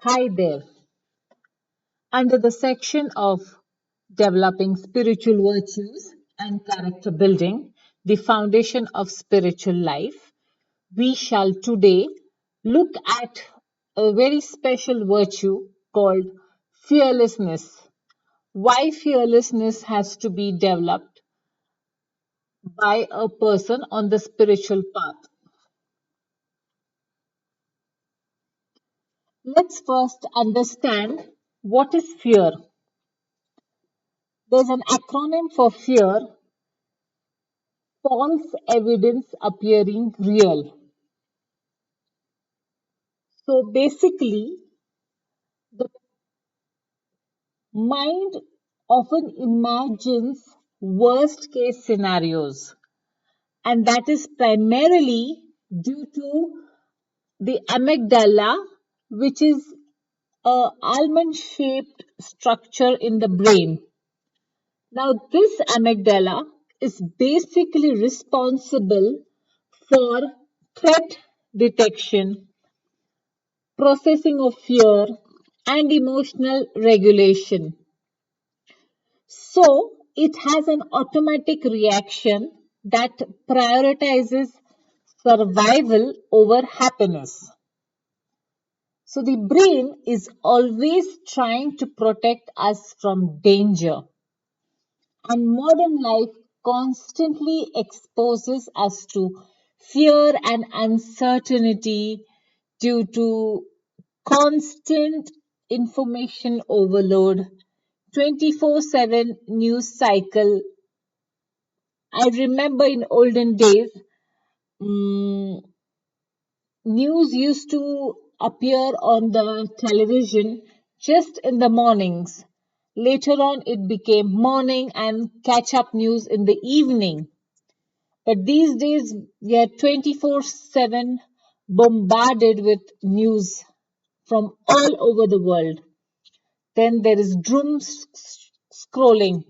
Hi there. Under the section of developing spiritual virtues and character building, the foundation of spiritual life, we shall today look at a very special virtue called fearlessness. Why fearlessness has to be developed by a person on the spiritual path. Let's first understand what is fear. There's an acronym for fear: false evidence appearing real. So basically, the mind often imagines worst case scenarios, and that is primarily due to the amygdala, which is a almond shaped structure in the brain. Now, this amygdala is basically responsible for threat detection, processing of fear, and emotional regulation. So, it has an automatic reaction that prioritizes survival over happiness. So, the brain is always trying to protect us from danger, and modern life constantly exposes us to fear and uncertainty due to constant information overload, 24/7 news cycle. I remember in olden days, mm, news used to appear on the television just in the mornings. Later on, it became morning and catch up news in the evening. But these days, we are 24/7 bombarded with news from all over the world. Then there is doom scrolling,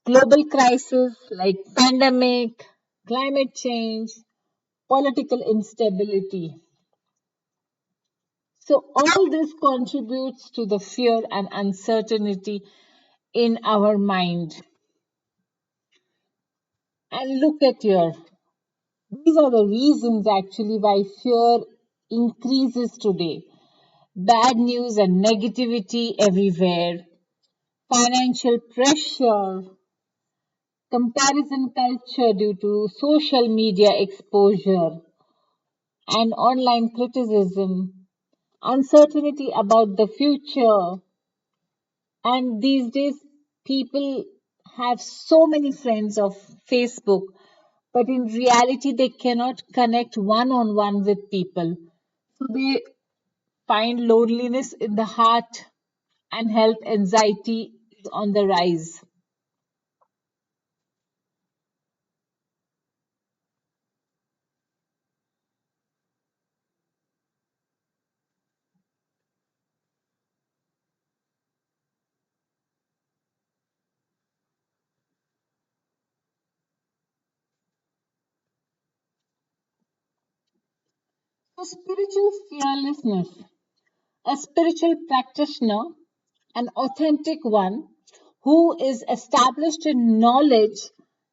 global crises like pandemic, climate change, political instability. So all this contributes to the fear and uncertainty in our mind. And look at here. These are the reasons actually why fear increases today. Bad news and negativity everywhere, financial pressure, comparison culture due to social media exposure and online criticism, uncertainty about the future. And these days, people have so many friends of Facebook, but in reality, they cannot connect one on one with people. So they find loneliness in the heart, and health anxiety is on the rise. So, spiritual fearlessness, a spiritual practitioner, an authentic one who is established in knowledge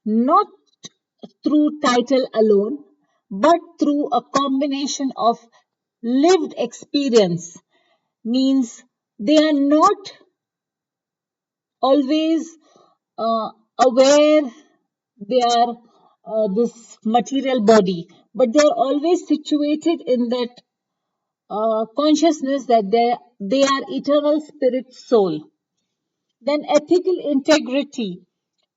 not through title alone, but through a combination of lived experience, means they are not always uh, aware they are this material body, but they are always situated in that consciousness that they are eternal spirit soul. Then ethical integrity,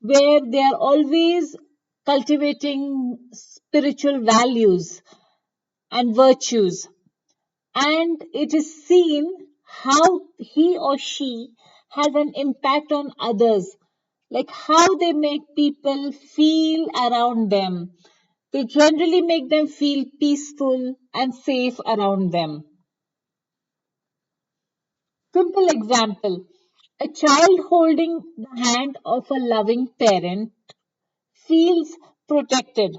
where they are always cultivating spiritual values and virtues, and it is seen how he or she has an impact on others, like how they make people feel around them. They generally make them feel peaceful and safe around them. Simple example: a child holding the hand of a loving parent feels protected.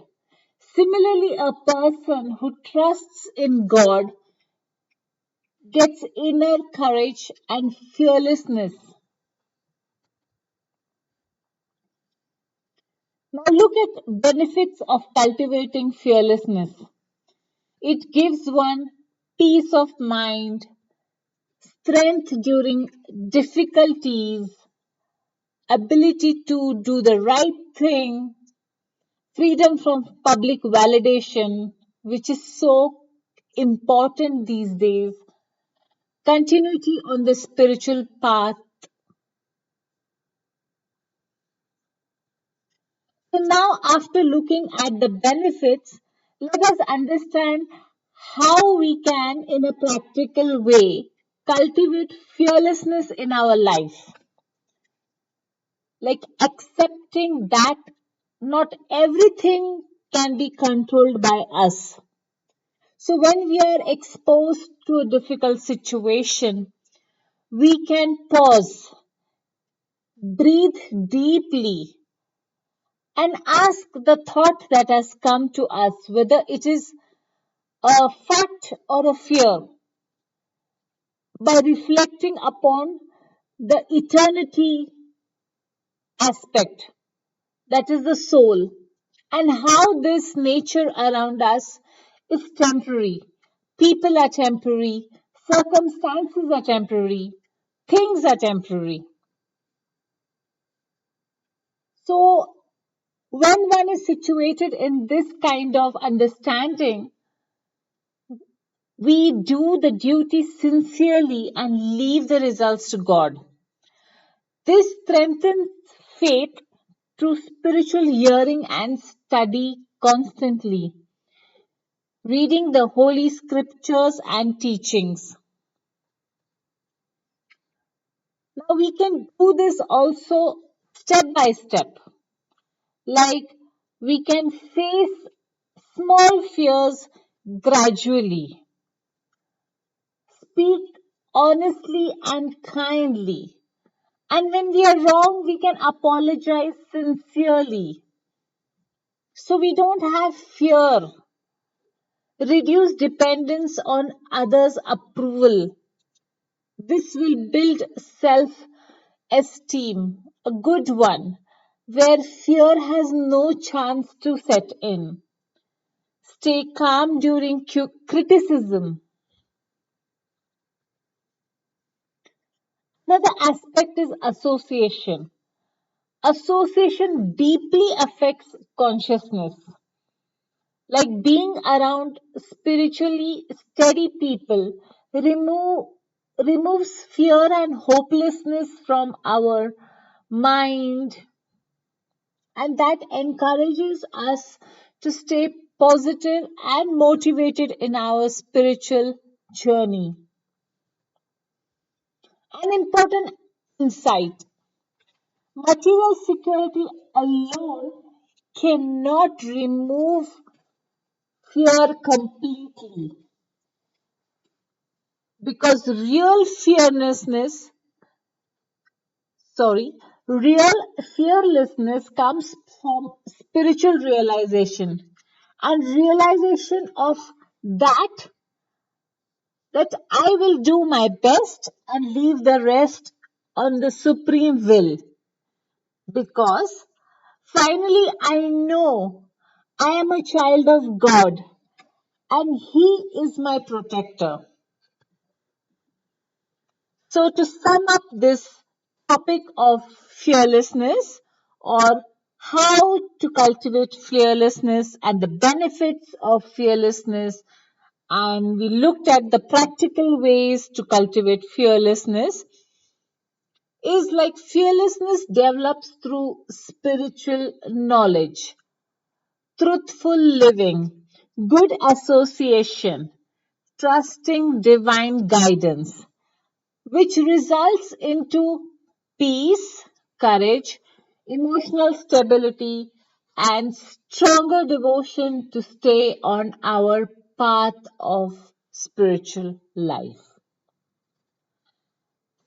Similarly, a person who trusts in God gets inner courage and fearlessness. Now look at benefits of cultivating fearlessness. It gives one peace of mind, strength during difficulties, ability to do the right thing, freedom from public validation, which is so important these days, continuity on the spiritual path. So now, after looking at the benefits, let us understand how we can, in a practical way, cultivate fearlessness in our life. Like accepting that not everything can be controlled by us. So when we are exposed to a difficult situation, we can pause, breathe deeply, and ask the thought that has come to us, whether it is a fact or a fear, by reflecting upon the eternity aspect, that is the soul, and how this nature around us is temporary. People are temporary, circumstances are temporary, things are temporary. So, when one is situated in this kind of understanding, we do the duty sincerely and leave the results to God. This strengthens faith through spiritual hearing and study constantly, reading the holy scriptures and teachings. Now we can do this also step by step. Like we can face small fears gradually, speak honestly and kindly. And when we are wrong, we can apologize sincerely. So we don't have fear. Reduce dependence on others' approval. This will build self esteem, a good one, where fear has no chance to set in. Stay calm during criticism. Another aspect is association. Association deeply affects consciousness. Like being around spiritually steady people remove, removes fear and hopelessness from our mind, and that encourages us to stay positive and motivated in our spiritual journey. An important insight: material security alone cannot remove fear completely, because sorry, real fearlessness comes from spiritual realization and realization of that that I will do my best and leave the rest on the supreme will, because finally I know I am a child of God and He is my protector. So, to sum up this topic of fearlessness, or how to cultivate fearlessness and the benefits of fearlessness, and we looked at the practical ways to cultivate fearlessness, is like fearlessness develops through spiritual knowledge, truthful living, good association, trusting divine guidance, which results into peace, courage, emotional stability, and stronger devotion to stay on our path of spiritual life.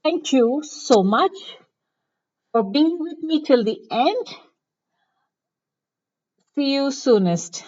Thank you so much for being with me till the end. See you soonest.